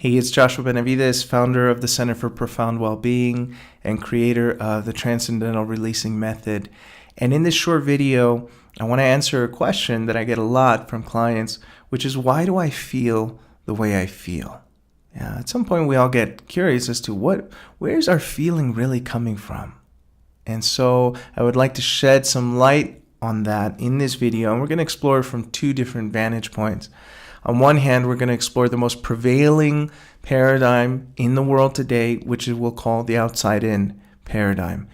Hey, it's Joshua Benavides, founder of the Center for Profound Wellbeing and creator of the Transcendental Releasing Method. And in this short video, I want to answer a question that I get a lot from clients, which is, why do I feel the way I feel? Yeah, at some point we all get curious as to where's our feeling really coming from? And so I would like to shed some light on that in this video, and we're going to explore it from two different vantage points. On one hand, we're going to explore the most prevailing paradigm in the world today, which we'll call the outside-in paradigm.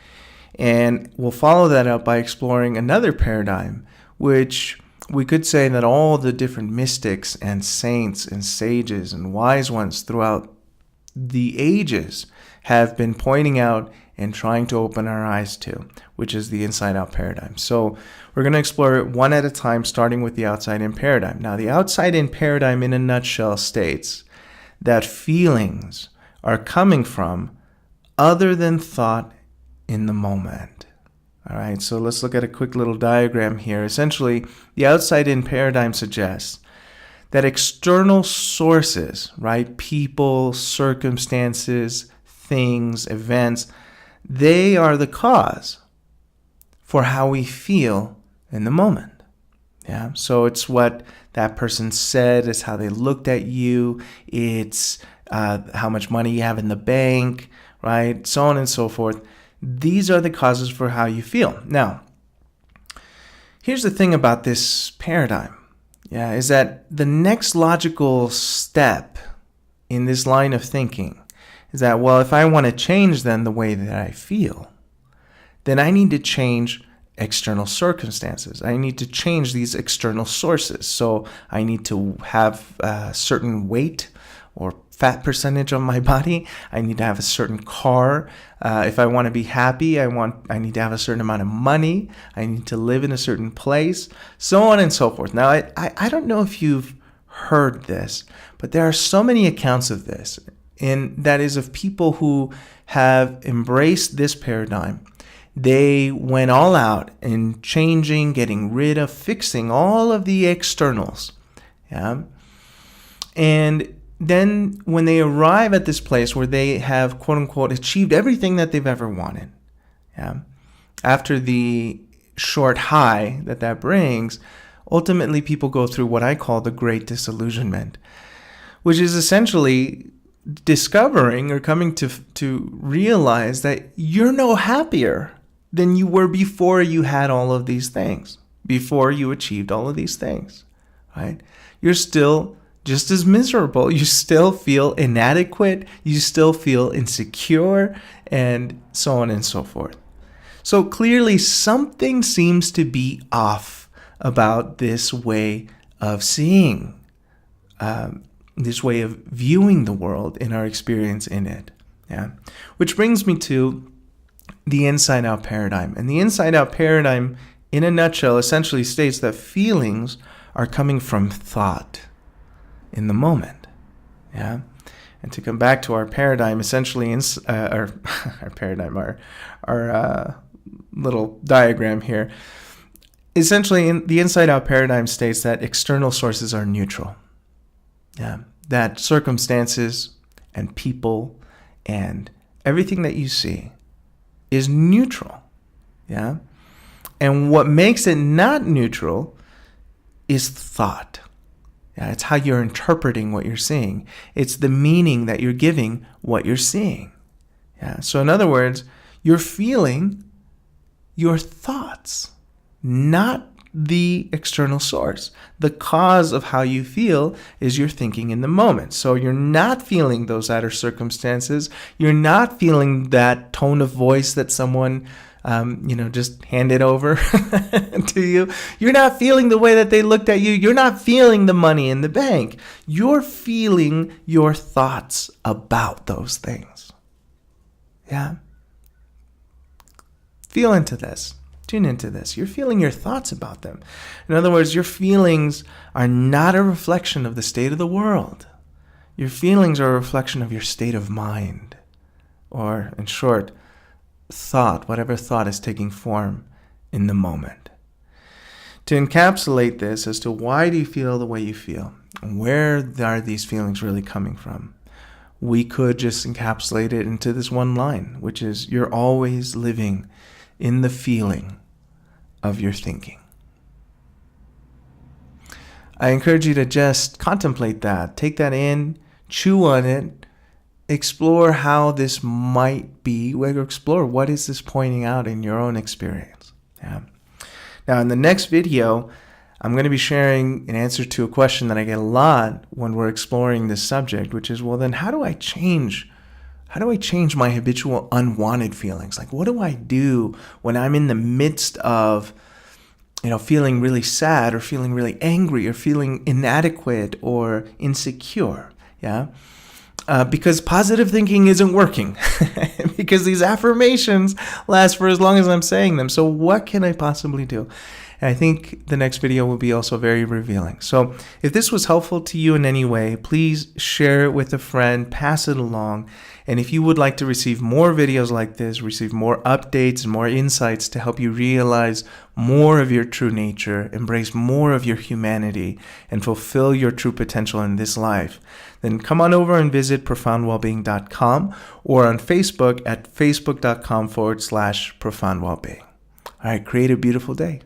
And we'll follow that up by exploring another paradigm, which we could say that all the different mystics and saints and sages and wise ones throughout the ages have been pointing out and trying to open our eyes to, which is the inside-out paradigm. So we're going to explore it one at a time, starting with the outside-in paradigm. Now, the outside-in paradigm in a nutshell states that feelings are coming from other than thought in the moment. All right, so let's look at a quick little diagram here. Essentially, the outside-in paradigm suggests that external sources, right, people, circumstances, things, events, they are the cause for how we feel in the moment. Yeah. So it's what that person said, it's how they looked at you, it's how much money you have in the bank, right? So on and so forth. These are the causes for how you feel. Now, here's the thing about this paradigm, is that the next logical step in this line of thinking is that, well, if I want to change then the way that I feel, then I need to change external circumstances. I need to change these external sources. So I need to have a certain weight or fat percentage on my body. I need to have a certain car. If I want to be happy, I need to have a certain amount of money. I need to live in a certain place, so on and so forth. Now, I don't know if you've heard this, but there are so many accounts of this. And that is of people who have embraced this paradigm. They went all out in changing, getting rid of, fixing all of the externals. Yeah. And then when they arrive at this place where they have, quote unquote, achieved everything that they've ever wanted, after the short high that brings, ultimately people go through what I call the great disillusionment, which is essentially discovering or coming to realize that you're no happier than you were before you had all of these things, before you achieved all of these things, right? You're still just as miserable. You still feel inadequate. You still feel insecure, and so on and so forth. So clearly something seems to be off about this way of seeing, this way of viewing the world in our experience in it. Which brings me to the inside-out paradigm. And the inside-out paradigm, in a nutshell, essentially states that feelings are coming from thought in the moment. And to come back to our paradigm, essentially, our little diagram here, essentially, the inside-out paradigm states that external sources are neutral. That circumstances and people and everything that you see is neutral. And what makes it not neutral is thought. It's how you're interpreting what you're seeing. It's the meaning that you're giving what you're seeing. So in other words, you're feeling your thoughts, not the external source. The cause of how you feel is your thinking in the moment. So you're not feeling those outer circumstances. You're not feeling that tone of voice that someone, just handed over to you. You're not feeling the way that they looked at you. You're not feeling the money in the bank. You're feeling your thoughts about those things. Feel into this. Tune into this. You're feeling your thoughts about them. In other words, your feelings are not a reflection of the state of the world. Your feelings are a reflection of your state of mind. Or, in short, thought, whatever thought is taking form in the moment. To encapsulate this as to why do you feel the way you feel, and where are these feelings really coming from, we could just encapsulate it into this one line, which is you're always living in the feeling of your thinking. I encourage you to just contemplate that, take that in, chew on it, explore how this might be, explore what is this pointing out in your own experience. Yeah. Now, in the next video, I'm going to be sharing an answer to a question that I get a lot when we're exploring this subject, which is, well, then how do I change my habitual unwanted feelings? Like, what do I do when I'm in the midst of feeling really sad or feeling really angry or feeling inadequate or insecure? Yeah. Because positive thinking isn't working because these affirmations last for as long as I'm saying them. So what can I possibly do? And I think the next video will be also very revealing. So if this was helpful to you in any way, please share it with a friend, pass it along. And if you would like to receive more videos like this, receive more updates and more insights to help you realize more of your true nature, embrace more of your humanity, and fulfill your true potential in this life, then come on over and visit profoundwellbeing.com or on Facebook at facebook.com/profoundwellbeing. All right, create a beautiful day.